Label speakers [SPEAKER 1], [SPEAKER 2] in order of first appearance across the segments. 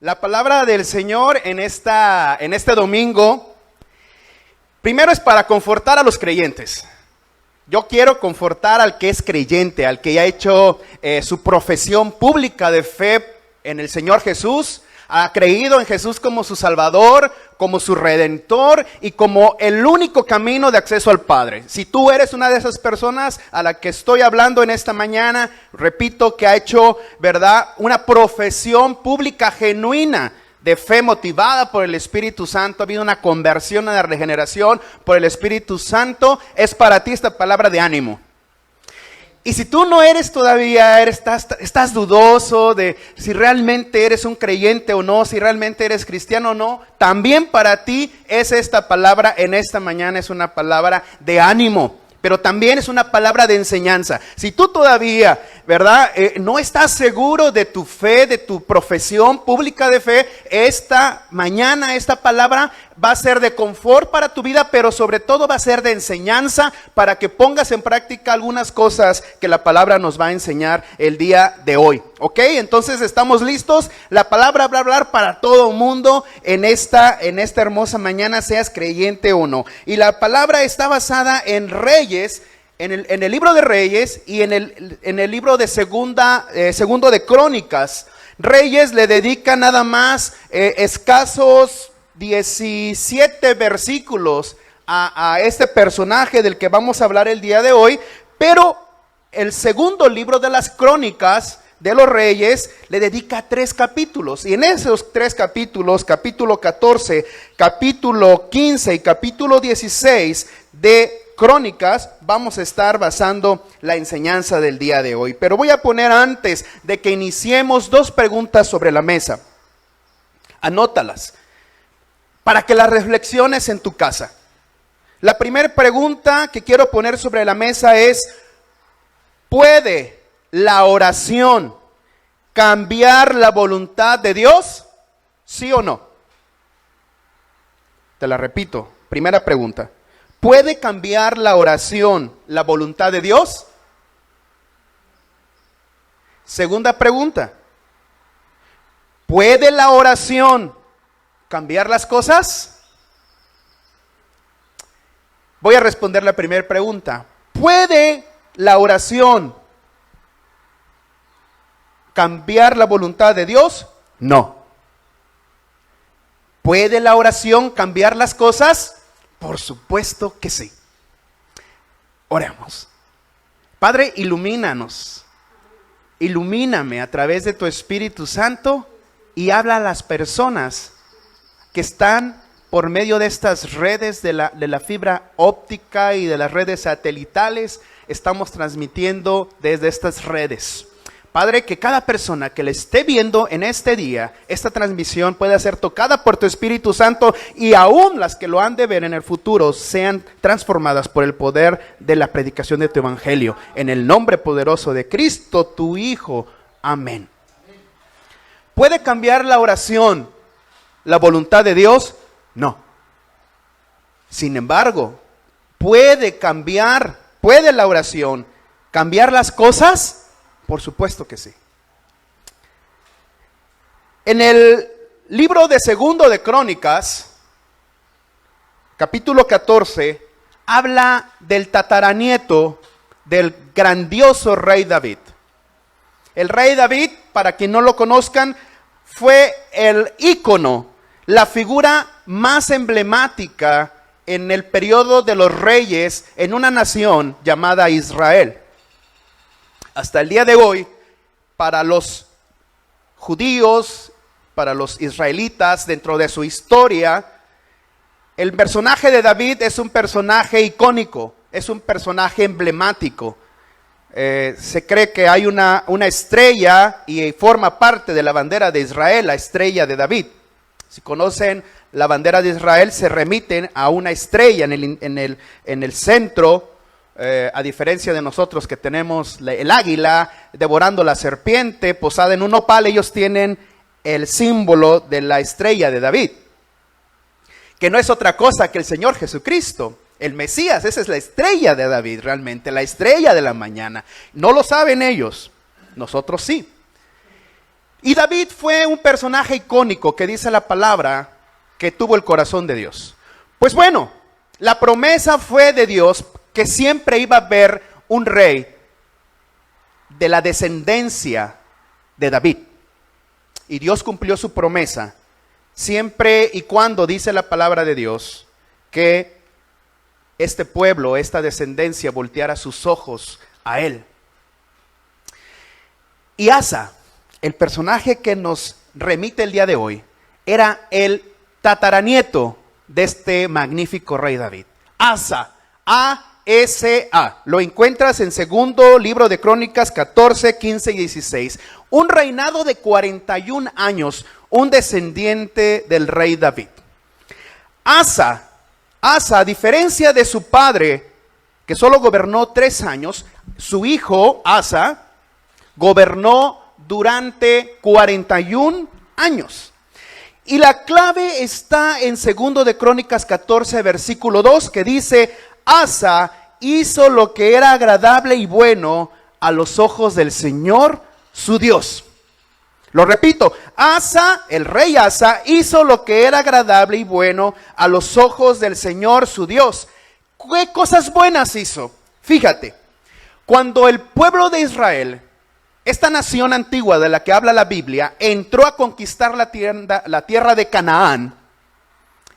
[SPEAKER 1] La palabra del Señor en este domingo, primero es para confortar a los creyentes. Yo quiero confortar al que es creyente, al que ya ha hecho su profesión pública de fe en el Señor Jesús, ha creído en Jesús como su Salvador, como su Redentor y como el único camino de acceso al Padre. Si tú eres una de esas personas a la que estoy hablando en esta mañana, repito, que ha hecho, ¿verdad?, una profesión pública genuina de fe motivada por el Espíritu Santo, ha habido una conversión, una regeneración por el Espíritu Santo, es para ti esta palabra de ánimo. Y si tú no eres todavía, estás dudoso de si realmente eres un creyente o no, si realmente eres cristiano o no, también para ti es esta palabra en esta mañana, es una palabra de ánimo, pero también es una palabra de enseñanza. Si tú todavía, ¿verdad?, no estás seguro de tu fe, de tu profesión pública de fe, esta mañana esta palabra va a ser de confort para tu vida, pero sobre todo va a ser de enseñanza para que pongas en práctica algunas cosas que la palabra nos va a enseñar el día de hoy. ¿Ok? Entonces estamos listos. La palabra va a hablar para todo el mundo en esta hermosa mañana, seas creyente o no. Y la palabra está basada en Reyes, en el libro de Reyes y en el libro de segundo de Crónicas. Reyes le dedica nada más escasos 17 versículos a este personaje del que vamos a hablar el día de hoy, pero el segundo libro de las Crónicas de los Reyes le dedica 3 capítulos, y en esos 3 capítulos, capítulo 14, capítulo 15 y capítulo 16 de Crónicas, vamos a estar basando la enseñanza del día de hoy. Pero voy a poner, antes de que iniciemos, 2 preguntas sobre la mesa. Anótalas para que las reflexiones en tu casa. La primera pregunta que quiero poner sobre la mesa es: ¿puede la oración cambiar la voluntad de Dios? ¿Sí o no? Te la repito, primera pregunta. ¿Puede cambiar la oración la voluntad de Dios? Segunda pregunta. ¿Puede la oración cambiar las cosas? Voy a responder la primera pregunta. ¿Puede la oración cambiar la voluntad de Dios? No. ¿Puede la oración cambiar las cosas? Por supuesto que sí. Oremos. Padre, ilumínanos. Ilumíname a través de tu Espíritu Santo y habla a las personas que están por medio de estas redes de la fibra óptica y de las redes satelitales. Estamos transmitiendo desde estas redes. Padre, que cada persona que le esté viendo en este día, esta transmisión pueda ser tocada por tu Espíritu Santo, y aún las que lo han de ver en el futuro sean transformadas por el poder de la predicación de tu Evangelio. En el nombre poderoso de Cristo, tu Hijo. Amén. ¿Puede cambiar la oración la voluntad de Dios? No. Sin embargo, ¿puede la oración cambiar las cosas? Por supuesto que sí. En el libro de segundo de Crónicas, capítulo 14, habla del tataranieto del grandioso rey David. El rey David, para quien no lo conozcan, fue el ícono, la figura más emblemática en el periodo de los reyes en una nación llamada Israel. Hasta el día de hoy, para los judíos, para los israelitas, dentro de su historia, el personaje de David es un personaje icónico, es un personaje emblemático. Se cree que hay una estrella y forma parte de la bandera de Israel, la estrella de David. Si conocen la bandera de Israel, se remiten a una estrella en el centro. A diferencia de nosotros que tenemos el águila devorando la serpiente posada en un nopal, ellos tienen el símbolo de la estrella de David, que no es otra cosa que el Señor Jesucristo, el Mesías. Esa es la estrella de David, realmente, la estrella de la mañana. No lo saben ellos, nosotros sí. Y David fue un personaje icónico que dice la palabra que tuvo el corazón de Dios. Pues bueno, la promesa fue de Dios que siempre iba a haber un rey de la descendencia de David. Y Dios cumplió su promesa siempre y cuando dice la palabra de Dios que este pueblo, esta descendencia volteara sus ojos a él. Y Asa, el personaje que nos remite el día de hoy, era el tataranieto de este magnífico rey David. Asa, A-S-A. Lo encuentras en segundo libro de Crónicas 14, 15 y 16. Un reinado de 41 años, un descendiente del rey David. Asa, a diferencia de su padre, que solo gobernó 3 años, su hijo, Asa, gobernó durante 41 años. Y la clave está en segundo de Crónicas 14, versículo 2, que dice: Asa hizo lo que era agradable y bueno a los ojos del Señor, su Dios. Lo repito, Asa, el rey Asa, hizo lo que era agradable y bueno a los ojos del Señor, su Dios. ¿Qué cosas buenas hizo? Fíjate, cuando el pueblo de Israel, esta nación antigua de la que habla la Biblia, entró a conquistar la tierra de Canaán,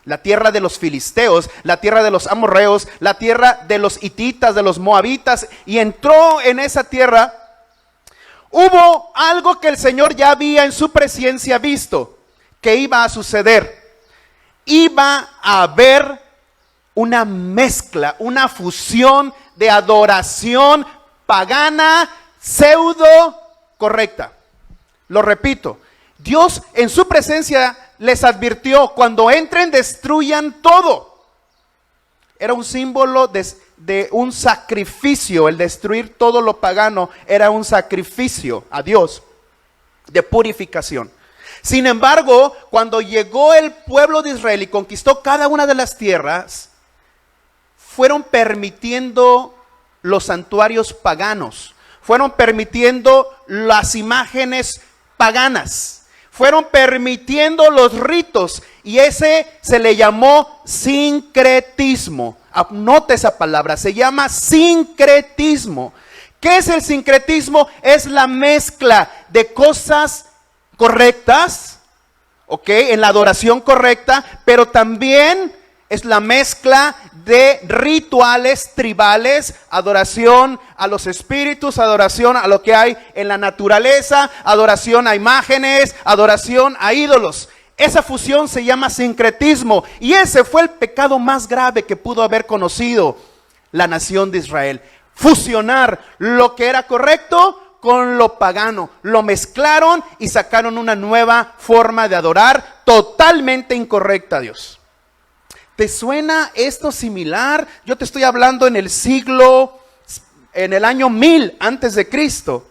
[SPEAKER 1] la tierra de los filisteos, la tierra de los amorreos, la tierra de los hititas, de los moabitas, y entró en esa tierra, hubo algo que el Señor ya había en su presencia visto, que iba a suceder. Iba a haber una mezcla, una fusión de adoración pagana, pseudo correcta. Lo repito, Dios en su presencia les advirtió: cuando entren, destruyan todo. Era un símbolo de un sacrificio. El destruir todo lo pagano era un sacrificio a Dios de purificación. Sin embargo, cuando llegó el pueblo de Israel y conquistó cada una de las tierras, fueron permitiendo los santuarios paganos, fueron permitiendo las imágenes paganas, fueron permitiendo los ritos, y ese se le llamó sincretismo. Anote esa palabra, se llama sincretismo. ¿Qué es el sincretismo? Es la mezcla de cosas correctas, ¿ok? En la adoración correcta, pero también es la mezcla de rituales tribales, adoración a los espíritus, adoración a lo que hay en la naturaleza, adoración a imágenes, adoración a ídolos. Esa fusión se llama sincretismo, y ese fue el pecado más grave que pudo haber conocido la nación de Israel. Fusionar lo que era correcto con lo pagano. Lo mezclaron y sacaron una nueva forma de adorar totalmente incorrecta a Dios. ¿Te suena esto similar? Yo te estoy hablando en el año 1000 antes de Cristo.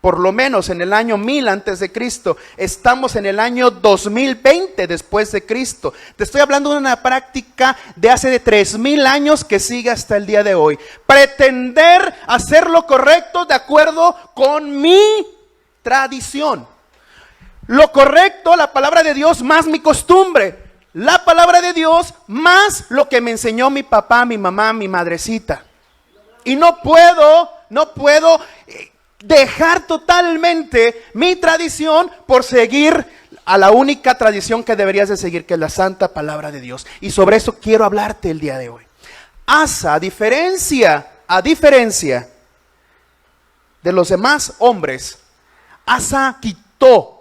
[SPEAKER 1] Por lo menos en el año 1000 antes de Cristo. Estamos en el año 2020 después de Cristo. Te estoy hablando de una práctica de hace de 3000 años que sigue hasta el día de hoy. Pretender hacer lo correcto de acuerdo con mi tradición. Lo correcto, la palabra de Dios más mi costumbre. La palabra de Dios más lo que me enseñó mi papá, mi mamá, mi madrecita. Y no puedo dejar totalmente mi tradición por seguir a la única tradición que deberías de seguir, que es la santa palabra de Dios. Y sobre eso quiero hablarte el día de hoy. Asa, a diferencia de los demás hombres, Asa quitó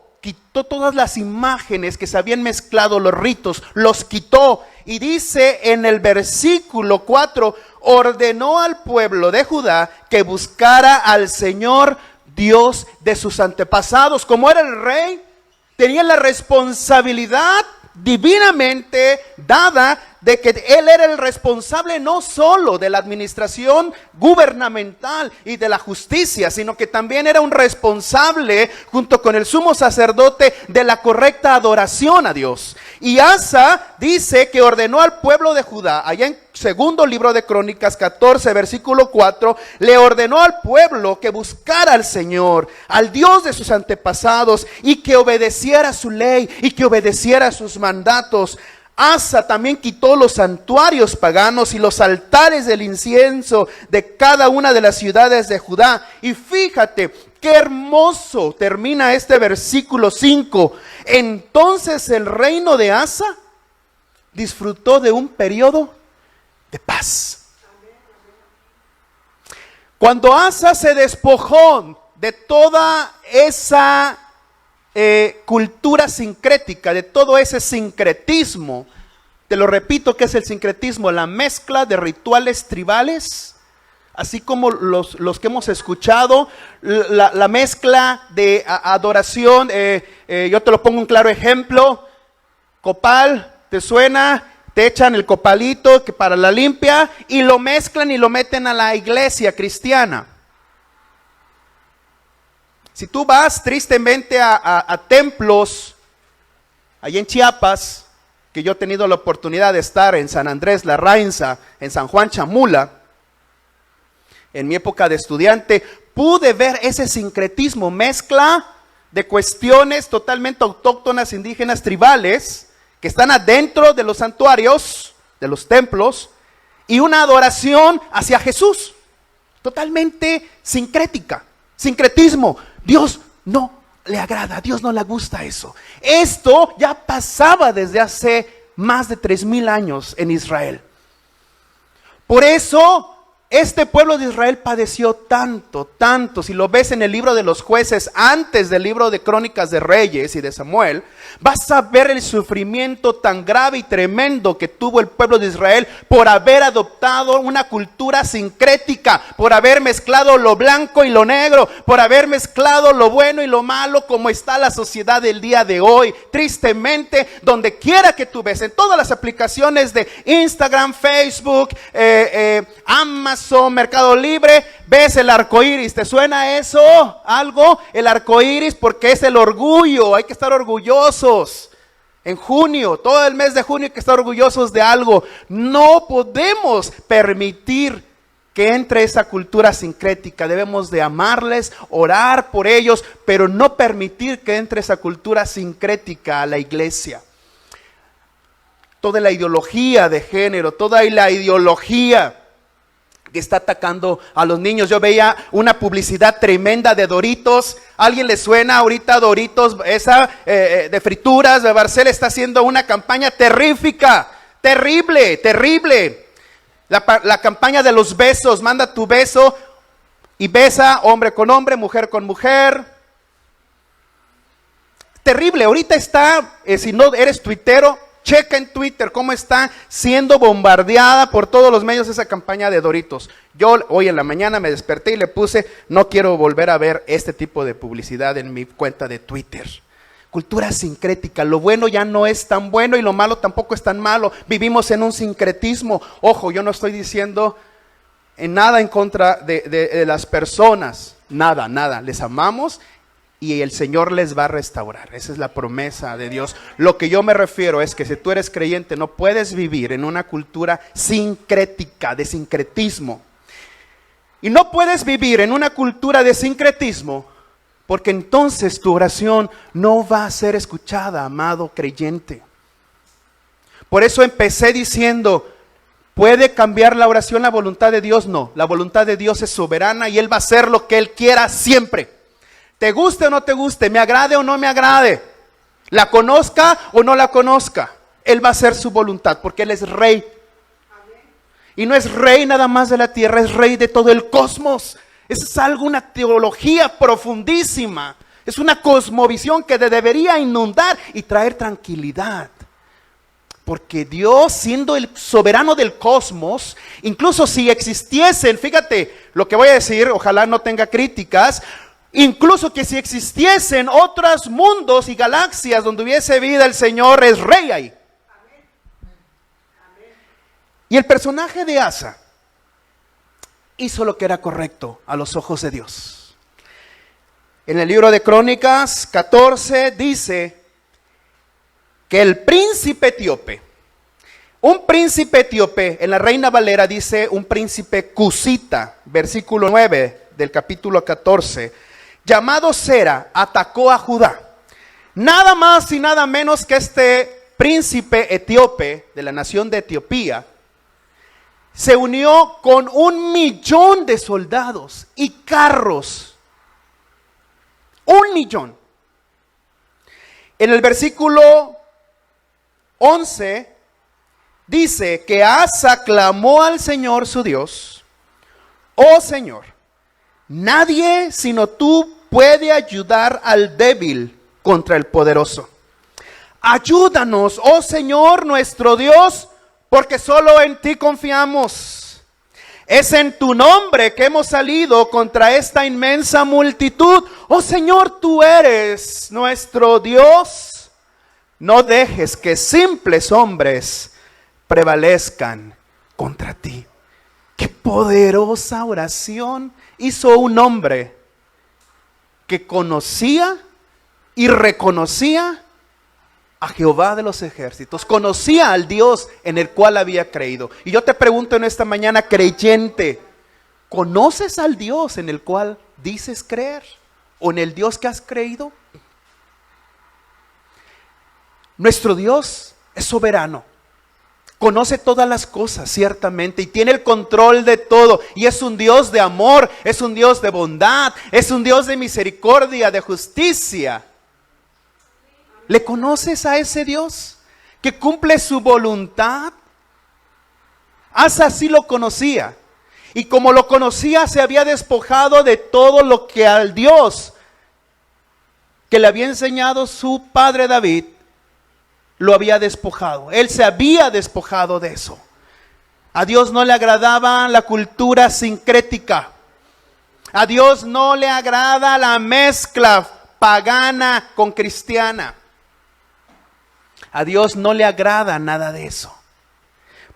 [SPEAKER 1] todas las imágenes que se habían mezclado, los ritos, los quitó. Y dice en el versículo 4, ordenó al pueblo de Judá que buscara al Señor Dios de sus antepasados. Como era el rey, tenía la responsabilidad divinamente dada de que él era el responsable no solo de la administración gubernamental y de la justicia, sino que también era un responsable junto con el sumo sacerdote de la correcta adoración a Dios. Y Asa dice que ordenó al pueblo de Judá, allá en segundo libro de Crónicas 14, versículo 4, le ordenó al pueblo que buscara al Señor, al Dios de sus antepasados, y que obedeciera su ley y que obedeciera sus mandatos. Asa también quitó los santuarios paganos y los altares del incienso de cada una de las ciudades de Judá. Y fíjate qué hermoso termina este versículo 5. Entonces el reino de Asa disfrutó de un periodo de paz. Cuando Asa se despojó de toda esa cultura sincrética, de todo ese sincretismo, te lo repito, ¿qué es el sincretismo? La mezcla de rituales tribales, así como los que hemos escuchado, la mezcla de adoración, yo te lo pongo un claro ejemplo, copal, ¿te suena? Te echan el copalito que para la limpia y lo mezclan y lo meten a la iglesia cristiana. Si tú vas tristemente a templos, allá en Chiapas, que yo he tenido la oportunidad de estar en San Andrés La Rainza, en San Juan Chamula, en mi época de estudiante, pude ver ese sincretismo, mezcla de cuestiones totalmente autóctonas, indígenas, tribales, que están adentro de los santuarios, de los templos, y una adoración hacia Jesús, totalmente sincrética, sincretismo. Dios no le agrada, a Dios no le gusta eso. Esto ya pasaba desde hace más de 3000 años en Israel. Por eso este pueblo de Israel padeció tanto, si lo ves en el libro de los jueces, antes del libro de Crónicas de Reyes y de Samuel, vas a ver el sufrimiento tan grave y tremendo que tuvo el pueblo de Israel por haber adoptado una cultura sincrética, por haber mezclado lo blanco y lo negro, por haber mezclado lo bueno y lo malo, como está la sociedad del día de hoy. Tristemente, donde quiera que tú ves, en todas las aplicaciones de Instagram, Facebook, Amazon, Mercado Libre, ves el arco iris. ¿Te suena eso? ¿Algo? El arco iris, porque es el orgullo. Hay que estar orgullosos. En junio, todo el mes de junio hay que estar orgullosos de algo. No podemos permitir que entre esa cultura sincrética. Debemos de amarles, orar por ellos, pero no permitir que entre esa cultura sincrética a la iglesia. Toda la ideología de género, toda la ideología que está atacando a los niños. Yo veía una publicidad tremenda de Doritos. ¿A alguien le suena ahorita Doritos? Esa de frituras de Barcel está haciendo una campaña terrífica, terrible. La campaña de los besos, manda tu beso y besa hombre con hombre, mujer con mujer. Terrible, ahorita está, si no eres tuitero, checa en Twitter cómo está siendo bombardeada por todos los medios esa campaña de Doritos. Yo hoy en la mañana me desperté y le puse, no quiero volver a ver este tipo de publicidad en mi cuenta de Twitter. Cultura sincrética, lo bueno ya no es tan bueno y lo malo tampoco es tan malo. Vivimos en un sincretismo. Ojo, yo no estoy diciendo nada en contra de las personas, nada, les amamos. Y el Señor les va a restaurar. Esa es la promesa de Dios. Lo que yo me refiero es que si tú eres creyente, no puedes vivir en una cultura sincrética, de sincretismo. Y no puedes vivir en una cultura de sincretismo, porque entonces tu oración no va a ser escuchada, amado creyente. Por eso empecé diciendo, ¿puede cambiar la oración la voluntad de Dios? No, la voluntad de Dios es soberana y Él va a hacer lo que Él quiera siempre. Te guste o no te guste, me agrade o no me agrade, la conozca o no la conozca, Él va a hacer su voluntad porque Él es rey. Y no es rey nada más de la tierra, es rey de todo el cosmos. Eso es algo, una teología profundísima. Es una cosmovisión que debería inundar y traer tranquilidad. Porque Dios, siendo el soberano del cosmos, incluso si existiesen, fíjate lo que voy a decir, ojalá no tenga críticas, incluso que si existiesen otros mundos y galaxias donde hubiese vida, el Señor es rey ahí. Y el personaje de Asa hizo lo que era correcto a los ojos de Dios. En el libro de Crónicas 14 dice que el príncipe etíope Un príncipe etíope, en la Reina Valera dice un príncipe cusita, versículo 9 del capítulo 14, llamado Sera, atacó a Judá. Nada más y nada menos que este príncipe etíope de la nación de Etiopía se unió con 1,000,000 de soldados y carros. 1,000,000. En el versículo 11 dice que Asa clamó al Señor su Dios: oh Señor, nadie sino tú puede ayudar al débil contra el poderoso. Ayúdanos, oh Señor nuestro Dios, porque solo en ti confiamos. Es en tu nombre que hemos salido contra esta inmensa multitud. Oh Señor, tú eres nuestro Dios. No dejes que simples hombres prevalezcan contra ti. Qué poderosa oración hizo un hombre que conocía y reconocía a Jehová de los ejércitos, conocía al Dios en el cual había creído. Y yo te pregunto en esta mañana, creyente, ¿conoces al Dios en el cual dices creer? ¿O en el Dios que has creído? Nuestro Dios es soberano, conoce todas las cosas ciertamente y tiene el control de todo, y es un Dios de amor, es un Dios de bondad, es un Dios de misericordia, de justicia. ¿Le conoces a ese Dios que cumple su voluntad? Asa sí lo conocía, y como lo conocía se había despojado de todo lo que al Dios que le había enseñado su padre David lo había despojado. Él se había despojado de eso. A Dios no le agradaba la cultura sincrética. A Dios no le agrada la mezcla pagana con cristiana. A Dios no le agrada nada de eso.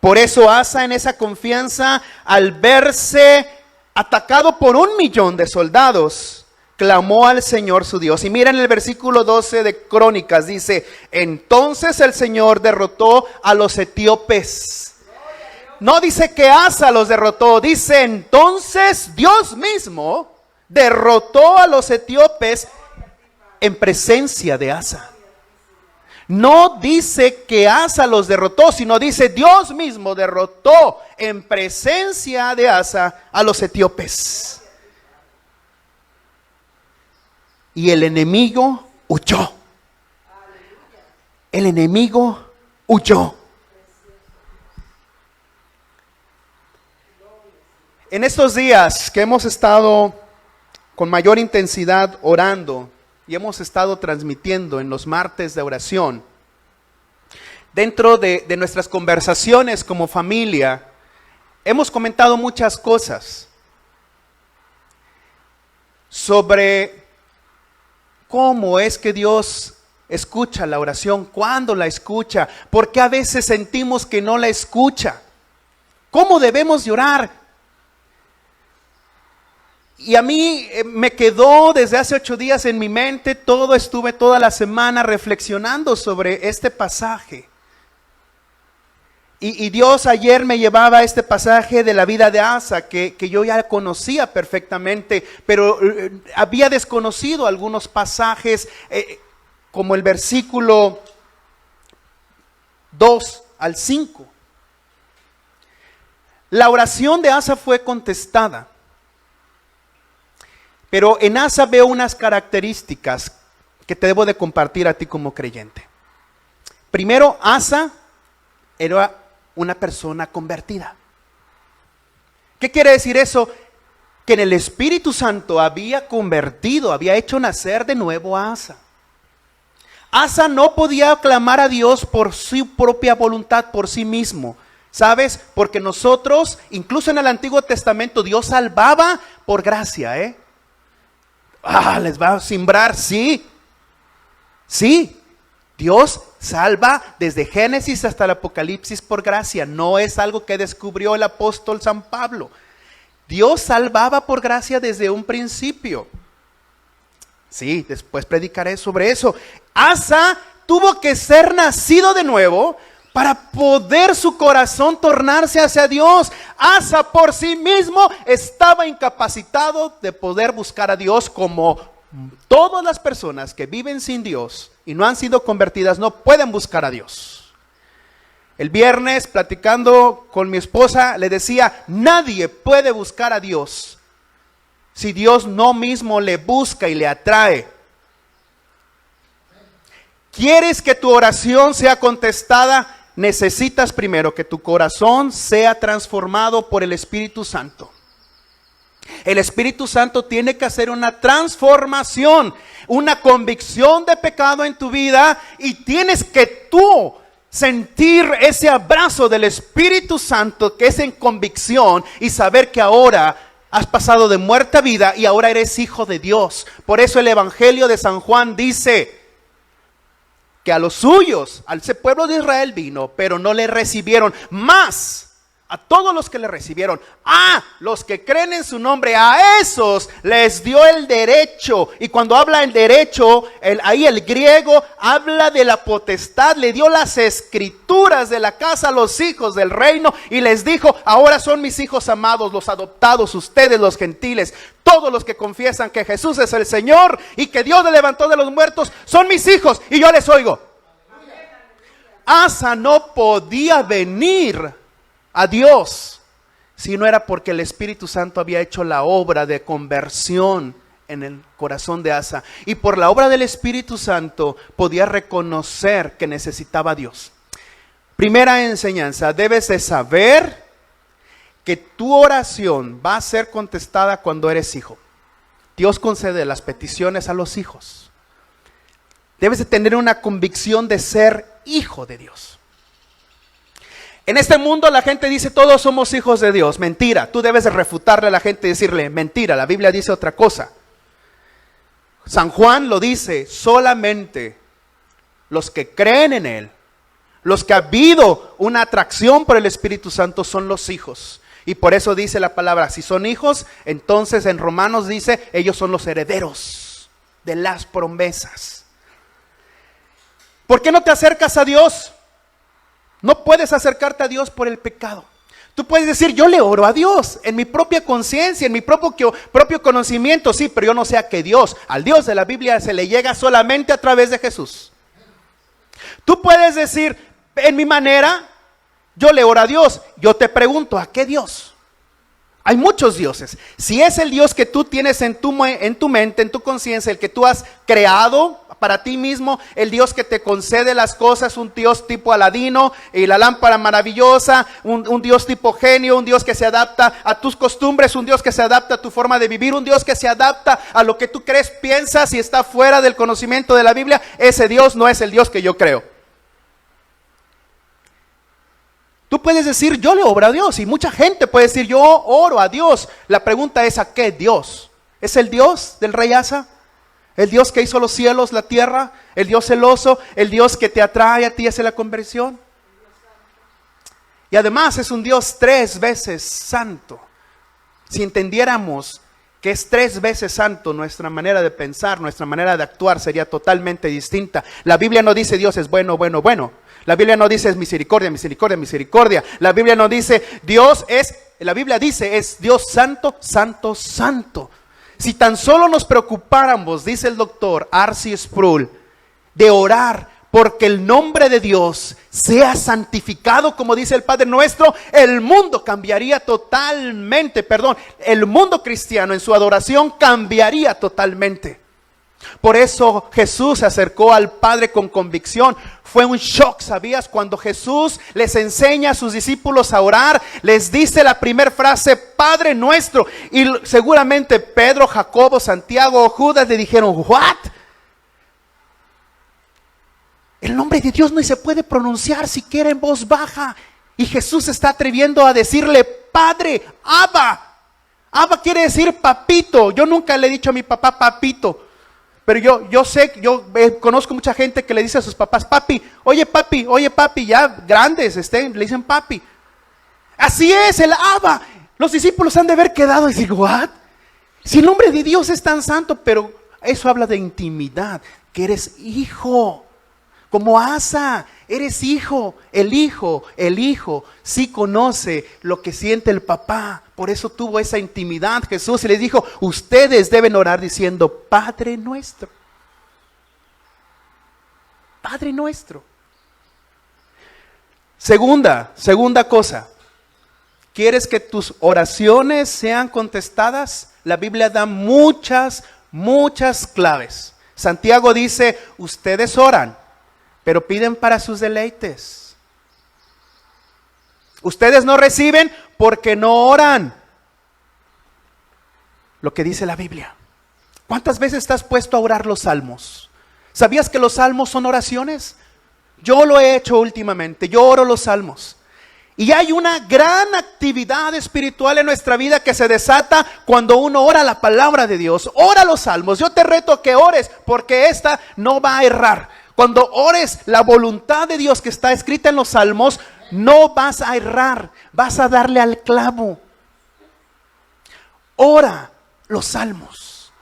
[SPEAKER 1] Por eso Asa, en esa confianza, al verse atacado por 1,000,000 de soldados, clamó al Señor su Dios. Y miren el versículo 12 de Crónicas, dice: entonces el Señor derrotó a los etíopes. No dice que Asa los derrotó, dice entonces Dios mismo derrotó a los etíopes en presencia de Asa. No dice que Asa los derrotó, sino dice Dios mismo derrotó en presencia de Asa a los etíopes. Y el enemigo huyó. El enemigo huyó. En estos días que hemos estado con mayor intensidad orando y hemos estado transmitiendo en los martes de oración, dentro de nuestras conversaciones como familia, hemos comentado muchas cosas sobre cómo es que Dios escucha la oración, cuándo la escucha, por qué a veces sentimos que no la escucha, cómo debemos de orar. Y a mí me quedó desde hace 8 días en mi mente, estuve toda la semana reflexionando sobre este pasaje. Y Dios ayer me llevaba a este pasaje de la vida de Asa, que yo ya conocía perfectamente, pero había desconocido algunos pasajes, como el versículo 2 al 5. La oración de Asa fue contestada, pero en Asa veo unas características que te debo de compartir a ti como creyente. Primero, Asa era una persona convertida. ¿Qué quiere decir eso? Que en el Espíritu Santo había convertido, había hecho nacer de nuevo a Asa. Asa no podía clamar a Dios por su propia voluntad, por sí mismo. ¿Sabes? Porque nosotros, incluso en el Antiguo Testamento, Dios salvaba por gracia, ¿les va a simbrar? Sí. Sí. Dios salva desde Génesis hasta el Apocalipsis por gracia. No es algo que descubrió el apóstol San Pablo. Dios salvaba por gracia desde un principio. Sí, después predicaré sobre eso. Asa tuvo que ser nacido de nuevo para poder su corazón tornarse hacia Dios. Asa por sí mismo estaba incapacitado de poder buscar a Dios, como todas las personas que viven sin Dios y no han sido convertidas no pueden buscar a Dios. El viernes, platicando con mi esposa, le decía, nadie puede buscar a Dios si Dios no mismo le busca y le atrae. ¿Quieres que tu oración sea contestada? Necesitas primero que tu corazón sea transformado por el Espíritu Santo. El Espíritu Santo tiene que hacer una transformación, una convicción de pecado en tu vida, y tienes que tú sentir ese abrazo del Espíritu Santo que es en convicción y saber que ahora has pasado de muerte a vida y ahora eres hijo de Dios. Por eso el Evangelio de San Juan dice que a los suyos, al pueblo de Israel vino, pero no le recibieron. Más a todos los que le recibieron, a los que creen en su nombre, a esos les dio el derecho. Y cuando habla el derecho, ahí el griego habla de la potestad. Le dio las escrituras de la casa a los hijos del reino y les dijo, ahora son mis hijos amados, los adoptados, ustedes los gentiles. Todos los que confiesan que Jesús es el Señor y que Dios le levantó de los muertos son mis hijos y yo les oigo. Asa no podía venir a Dios si no era porque el Espíritu Santo había hecho la obra de conversión en el corazón de Asa, y por la obra del Espíritu Santo podía reconocer que necesitaba a Dios. Primera enseñanza: debes de saber que tu oración va a ser contestada cuando eres hijo. Dios concede las peticiones a los hijos. Debes de tener una convicción de ser hijo de Dios. En este mundo la gente dice todos somos hijos de Dios. Mentira. Tú debes de refutarle a la gente y decirle mentira. La Biblia dice otra cosa. San Juan lo dice: solamente los que creen en Él, los que ha habido una atracción por el Espíritu Santo, son los hijos. Y por eso dice la palabra, si son hijos, entonces en Romanos dice, ellos son los herederos de las promesas. ¿Por qué no te acercas a Dios? No puedes acercarte a Dios por el pecado. Tú puedes decir, yo le oro a Dios en mi propia conciencia, en mi propio conocimiento, sí, pero yo no sé a qué Dios. Al Dios de la Biblia se le llega solamente a través de Jesús. Tú puedes decir, en mi manera, yo le oro a Dios. Yo te pregunto, ¿a qué Dios? Hay muchos dioses. Si es el Dios que tú tienes en tu mente, en tu conciencia, el que tú has creado para ti mismo, el Dios que te concede las cosas, un Dios tipo Aladino y la lámpara maravillosa, un Dios tipo genio, un Dios que se adapta a tus costumbres, un Dios que se adapta a tu forma de vivir, un Dios que se adapta a lo que tú crees, piensas y está fuera del conocimiento de la Biblia. Ese Dios no es el Dios que yo creo. Tú puedes decir, yo le oro a Dios, y mucha gente puede decir, yo oro a Dios. La pregunta es, ¿a qué Dios? ¿Es el Dios del rey Asa? ¿El Dios que hizo los cielos, la tierra? ¿El Dios celoso? ¿El Dios que te atrae a ti hacia la conversión? Y además es un Dios 3 veces santo. Si entendiéramos que es 3 veces santo, nuestra manera de pensar, nuestra manera de actuar sería totalmente distinta. La Biblia no dice Dios es bueno, bueno, bueno. La Biblia no dice es misericordia, misericordia, misericordia. La Biblia no dice la Biblia dice es Dios santo, santo, santo. Si tan solo nos preocupáramos, dice el doctor R.C. Sproul, de orar porque el nombre de Dios sea santificado, como dice el Padre Nuestro, el mundo cambiaría totalmente, el mundo cristiano en su adoración cambiaría totalmente. Por eso Jesús se acercó al Padre con convicción. Fue un shock, ¿sabías? Cuando Jesús les enseña a sus discípulos a orar, les dice la primera frase, Padre Nuestro. Y seguramente Pedro, Jacobo, Santiago o Judas le dijeron, ¿what? El nombre de Dios no se puede pronunciar siquiera en voz baja. Y Jesús se está atreviendo a decirle, Padre, Abba. Abba quiere decir papito. Yo nunca le he dicho a mi papá papito. Pero yo conozco mucha gente que le dice a sus papás, papi, oye papi, ya grandes le dicen papi. Así es, el Abba. Los discípulos han de haber quedado y decir, ¿what? Si el nombre de Dios es tan santo, pero eso habla de intimidad, que eres hijo. Como Asa, eres hijo, el hijo sí conoce lo que siente el papá. Por eso tuvo esa intimidad Jesús y les dijo, ustedes deben orar diciendo, Padre nuestro. Padre nuestro. Segunda cosa. ¿Quieres que tus oraciones sean contestadas? La Biblia da muchas claves. Santiago dice, ustedes oran, pero piden para sus deleites. Ustedes no reciben porque no oran. Lo que dice la Biblia. ¿Cuántas veces estás puesto a orar los salmos? ¿Sabías que los salmos son oraciones? Yo lo he hecho últimamente, yo oro los salmos. Y hay una gran actividad espiritual en nuestra vida que se desata cuando uno ora la palabra de Dios. Ora los salmos. Yo te reto a que ores porque esta no va a errar. Cuando ores la voluntad de Dios que está escrita en los salmos, no vas a errar. Vas a darle al clavo. Ora los salmos.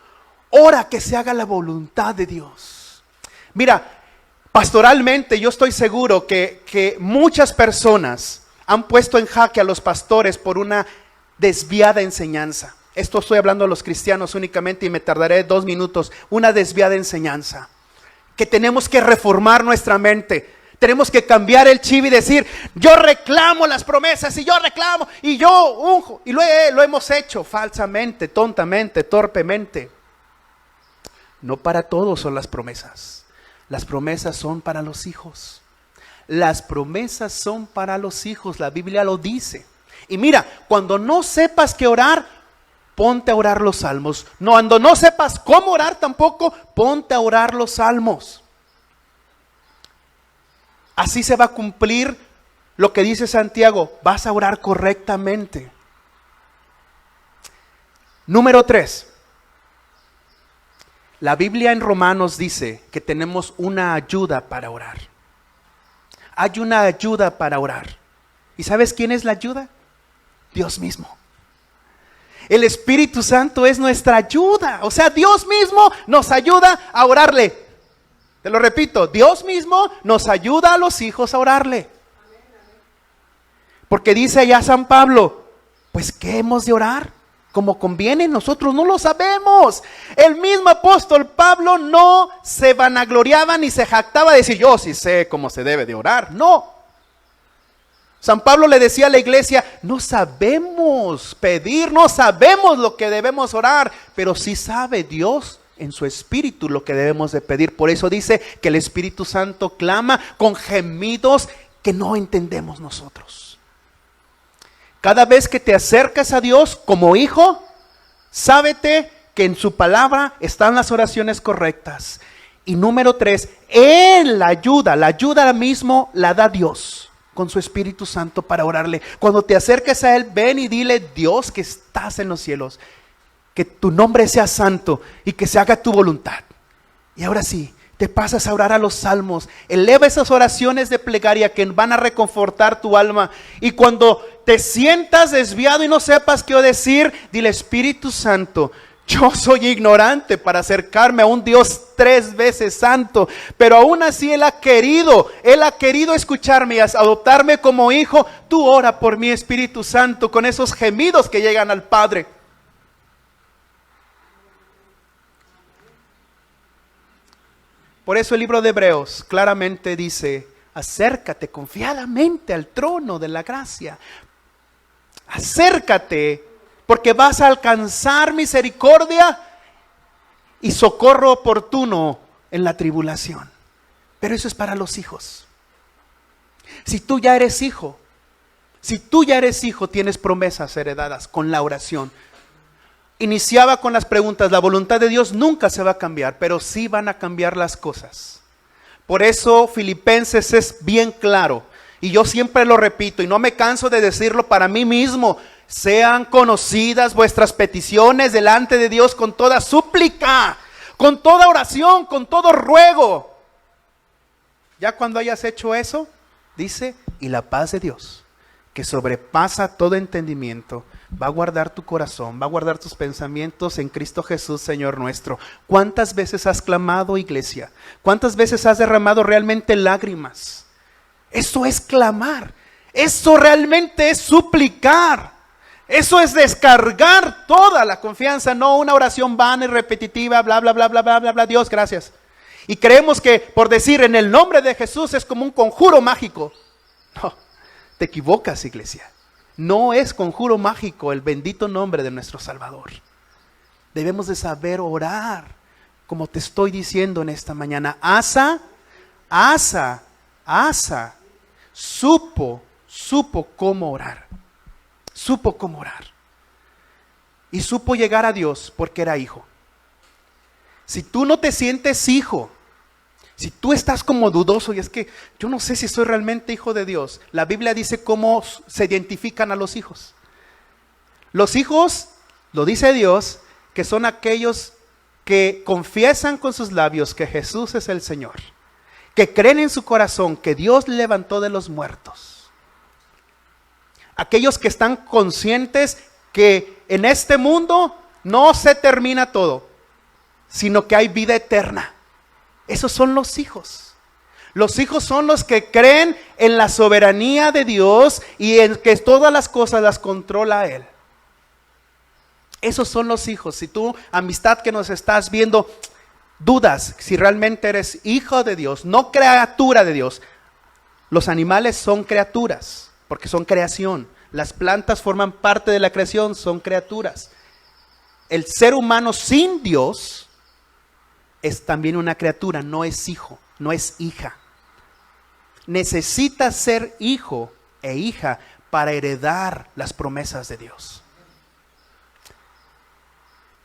[SPEAKER 1] Ora que se haga la voluntad de Dios. Mira, pastoralmente yo estoy seguro que muchas personas han puesto en jaque a los pastores por una desviada enseñanza. Esto estoy hablando a los cristianos únicamente y me tardaré 2 minutos. Una desviada enseñanza. Que tenemos que reformar nuestra mente. Tenemos que cambiar el chip y decir, yo reclamo las promesas y yo reclamo y yo unjo. Y lo hemos hecho falsamente, tontamente, torpemente. No para todos son las promesas. Las promesas son para los hijos. Las promesas son para los hijos, la Biblia lo dice. Y mira, cuando no sepas qué orar, ponte a orar los salmos. Cuando no sepas cómo orar tampoco, ponte a orar los salmos. Así se va a cumplir lo que dice Santiago, vas a orar correctamente. Número 3. La Biblia en Romanos dice que tenemos una ayuda para orar. Hay una ayuda para orar. ¿Y sabes quién es la ayuda? Dios mismo. El Espíritu Santo es nuestra ayuda. O sea, Dios mismo nos ayuda a orarle. Te lo repito, Dios mismo nos ayuda a los hijos a orarle. Porque dice allá San Pablo, pues ¿qué hemos de orar? Como conviene, nosotros no lo sabemos. El mismo apóstol Pablo no se vanagloriaba ni se jactaba de decir, yo sí sé cómo se debe de orar. No. San Pablo le decía a la iglesia, no sabemos pedir, no sabemos lo que debemos orar, pero sí sabe Dios en su espíritu lo que debemos de pedir. Por eso dice que el Espíritu Santo clama con gemidos que no entendemos nosotros. Cada vez que te acercas a Dios como hijo, sábete que en su palabra están las oraciones correctas. Y número 3, Él la ayuda mismo la da Dios con su Espíritu Santo para orarle. Cuando te acerques a Él, ven y dile, Dios que estás en los cielos, que tu nombre sea santo y que se haga tu voluntad. Y ahora sí, te pasas a orar a los salmos. Eleva esas oraciones de plegaria que van a reconfortar tu alma. Y cuando te sientas desviado y no sepas qué decir, dile, Espíritu Santo, yo soy ignorante para acercarme a un Dios 3 veces santo, pero aún así Él ha querido escucharme y adoptarme como hijo. Tú ora por mi Espíritu Santo con esos gemidos que llegan al Padre. Por eso el libro de Hebreos claramente dice, acércate confiadamente al trono de la gracia. Acércate, porque vas a alcanzar misericordia y socorro oportuno en la tribulación. Pero eso es para los hijos. Si tú ya eres hijo, tienes promesas heredadas con la oración. Iniciaba con las preguntas, la voluntad de Dios nunca se va a cambiar, pero sí van a cambiar las cosas. Por eso Filipenses es bien claro, y yo siempre lo repito, y no me canso de decirlo para mí mismo, sean conocidas vuestras peticiones delante de Dios con toda súplica, con toda oración, con todo ruego. Ya cuando hayas hecho eso, dice, y la paz de Dios, que sobrepasa todo entendimiento, va a guardar tu corazón, va a guardar tus pensamientos en Cristo Jesús, Señor nuestro. ¿Cuántas veces has clamado, iglesia? ¿Cuántas veces has derramado realmente lágrimas? Eso es clamar. Eso realmente es suplicar. Eso es descargar toda la confianza, no una oración vana y repetitiva, bla, bla, bla, bla, bla, bla, bla, Dios, gracias. Y creemos que por decir en el nombre de Jesús es como un conjuro mágico. No, te equivocas, iglesia. No es conjuro mágico el bendito nombre de nuestro Salvador. Debemos de saber orar, como te estoy diciendo en esta mañana. Asa supo cómo orar. Supo cómo orar. Y supo llegar a Dios porque era hijo. Si tú no te sientes hijo, si tú estás como dudoso y es que yo no sé si soy realmente hijo de Dios, la Biblia dice cómo se identifican a los hijos. Los hijos, lo dice Dios, que son aquellos que confiesan con sus labios que Jesús es el Señor, que creen en su corazón que Dios le levantó de los muertos. Aquellos que están conscientes que en este mundo no se termina todo, sino que hay vida eterna. Esos son los hijos. Los hijos son los que creen en la soberanía de Dios y en que todas las cosas las controla Él. Esos son los hijos. Si tú, amistad que nos estás viendo, dudas si realmente eres hijo de Dios, no criatura de Dios. Los animales son criaturas, porque son creación. Las plantas forman parte de la creación, son criaturas. El ser humano sin Dios es también una criatura, no es hijo, no es hija. Necesita ser hijo e hija para heredar las promesas de Dios.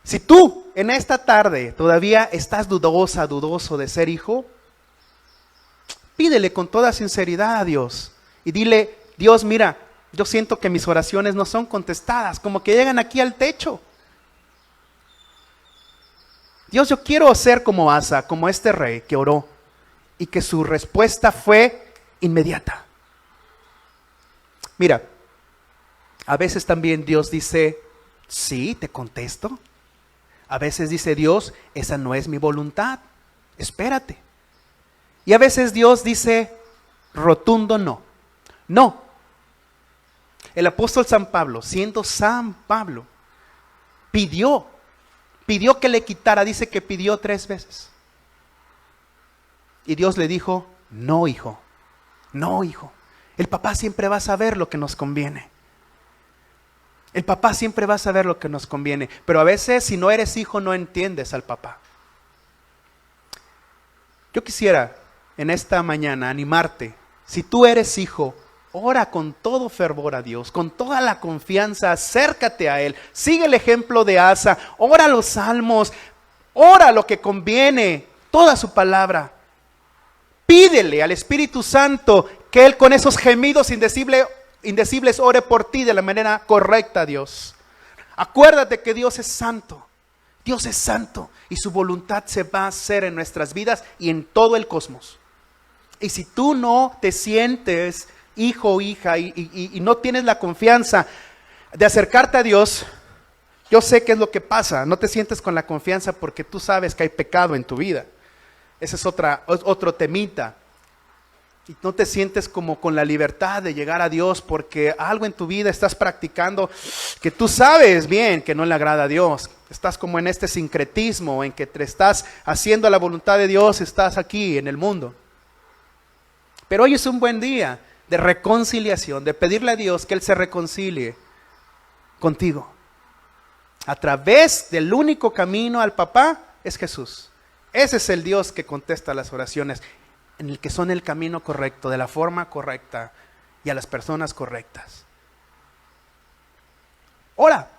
[SPEAKER 1] Si tú en esta tarde todavía estás dudoso de ser hijo, pídele con toda sinceridad a Dios y dile: Dios, mira, yo siento que mis oraciones no son contestadas, como que llegan aquí al techo. Dios, yo quiero ser como Asa, como este rey que oró y que su respuesta fue inmediata. Mira, a veces también Dios dice: sí, te contesto. A veces dice Dios: esa no es mi voluntad, espérate. Y a veces Dios dice rotundo no. No. El apóstol San Pablo, siendo San Pablo, pidió que le quitara, dice que pidió 3 veces. Y Dios le dijo: no, hijo, no, hijo. El papá siempre va a saber lo que nos conviene. El papá siempre va a saber lo que nos conviene. Pero a veces, si no eres hijo, no entiendes al papá. Yo quisiera en esta mañana animarte. Si tú eres hijo, ora con todo fervor a Dios, con toda la confianza, acércate a Él. Sigue el ejemplo de Asa, ora los salmos, ora lo que conviene, toda su palabra. Pídele al Espíritu Santo que Él con esos gemidos indecibles ore por ti de la manera correcta, Dios. Acuérdate que Dios es santo y su voluntad se va a hacer en nuestras vidas y en todo el cosmos. Y si tú no te sientes hijo o hija y no tienes la confianza de acercarte a Dios, yo sé qué es lo que pasa. No te sientes con la confianza porque tú sabes que hay pecado en tu vida. Ese es otro temita. Y no te sientes como con la libertad de llegar a Dios porque algo en tu vida estás practicando que tú sabes bien que no le agrada a Dios. Estás como en este sincretismo en que te estás haciendo la voluntad de Dios, estás aquí en el mundo. Pero hoy es un buen día de reconciliación, de pedirle a Dios que Él se reconcilie contigo. A través del único camino al papá es Jesús. Ese es el Dios que contesta las oraciones, en el que son el camino correcto, de la forma correcta y a las personas correctas. Ora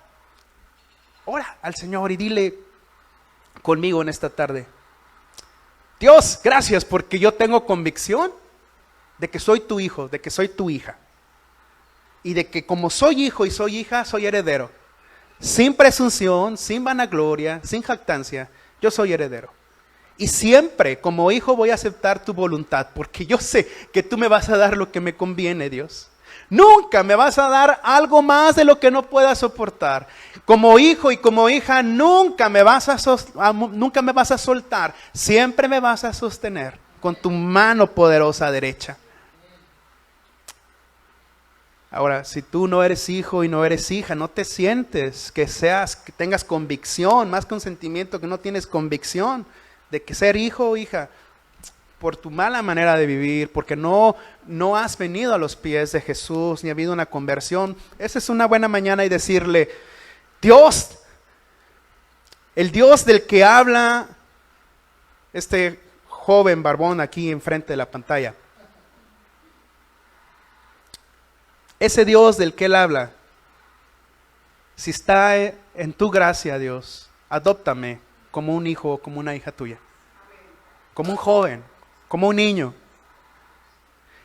[SPEAKER 1] al Señor y dile conmigo en esta tarde: Dios, gracias porque yo tengo convicción de que soy tu hijo, de que soy tu hija. Y de que como soy hijo y soy hija, soy heredero. Sin presunción, sin vanagloria, sin jactancia, yo soy heredero. Y siempre como hijo voy a aceptar tu voluntad, porque yo sé que tú me vas a dar lo que me conviene, Dios. Nunca me vas a dar algo más de lo que no pueda soportar. Como hijo y como hija, nunca me vas a soltar. Siempre me vas a sostener con tu mano poderosa derecha. Ahora, si tú no eres hijo y no eres hija, no te sientes que tengas convicción, más que un sentimiento que no tienes convicción de que ser hijo o hija, por tu mala manera de vivir, porque no has venido a los pies de Jesús, ni ha habido una conversión. Esa es una buena mañana y decirle, Dios, el Dios del que habla este joven barbón aquí enfrente de la pantalla, ese Dios del que Él habla, si está en tu gracia, Dios, adóptame como un hijo o como una hija tuya, como un joven, como un niño.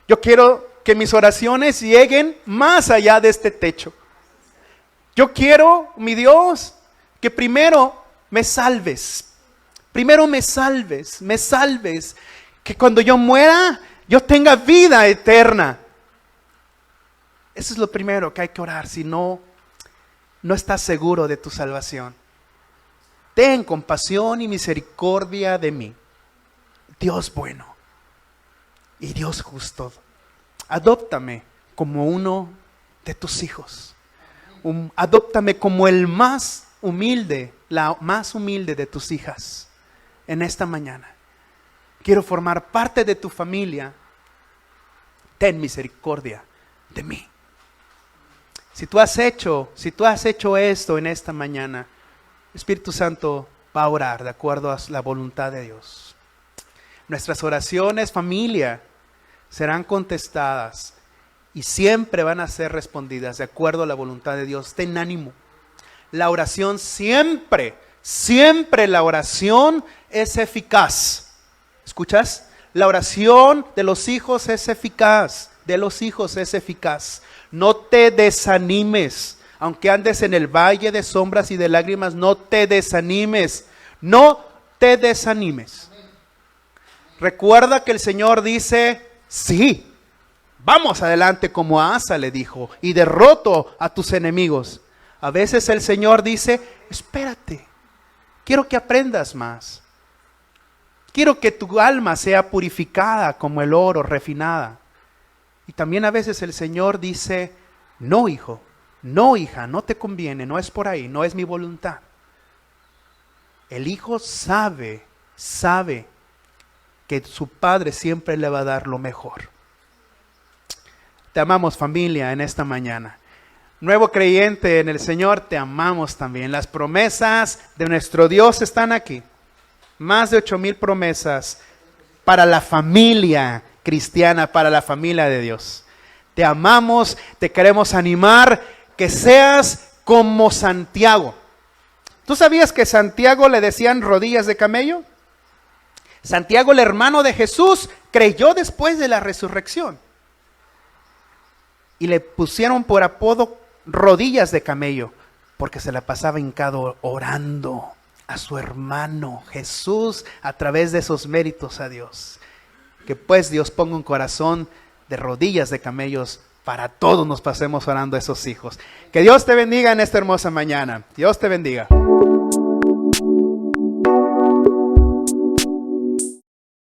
[SPEAKER 1] Yo quiero que mis oraciones lleguen más allá de este techo. Yo quiero, mi Dios, que primero me salves. Primero me salves, que cuando yo muera, yo tenga vida eterna. Eso es lo primero que hay que orar, si no estás seguro de tu salvación. Ten compasión y misericordia de mí, Dios bueno y Dios justo. Adóptame como uno de tus hijos. Adóptame como el más humilde, la más humilde de tus hijas en esta mañana. Quiero formar parte de tu familia. Ten misericordia de mí. Si tú has hecho esto en esta mañana, Espíritu Santo va a orar de acuerdo a la voluntad de Dios. Nuestras oraciones, familia, serán contestadas y siempre van a ser respondidas de acuerdo a la voluntad de Dios. Ten ánimo. La oración siempre la oración es eficaz. ¿Escuchas? La oración de los hijos es eficaz. No te desanimes. Aunque andes en el valle de sombras y de lágrimas, no te desanimes. Recuerda que el Señor dice, sí, vamos adelante como a Asa le dijo, y derroto a tus enemigos. A veces el Señor dice, espérate, quiero que aprendas más. Quiero que tu alma sea purificada como el oro, refinada. Y también a veces el Señor dice, no hijo, no hija, no te conviene, no es por ahí, no es mi voluntad. El hijo sabe que su padre siempre le va a dar lo mejor. Te amamos, familia, en esta mañana. Nuevo creyente en el Señor, te amamos también. Las promesas de nuestro Dios están aquí. Más de 8,000 promesas para la familia cristiana, para la familia de Dios. Te amamos, te queremos animar que seas como Santiago. ¿Tú sabías que Santiago le decían rodillas de camello? Santiago, el hermano de Jesús, creyó después de la resurrección. Y le pusieron por apodo rodillas de camello, porque se la pasaba hincado orando a su hermano Jesús a través de esos méritos a Dios. Que pues Dios ponga un corazón de rodillas de camellos para todos nos pasemos orando a esos hijos. Que Dios te bendiga en esta hermosa mañana. Dios te bendiga.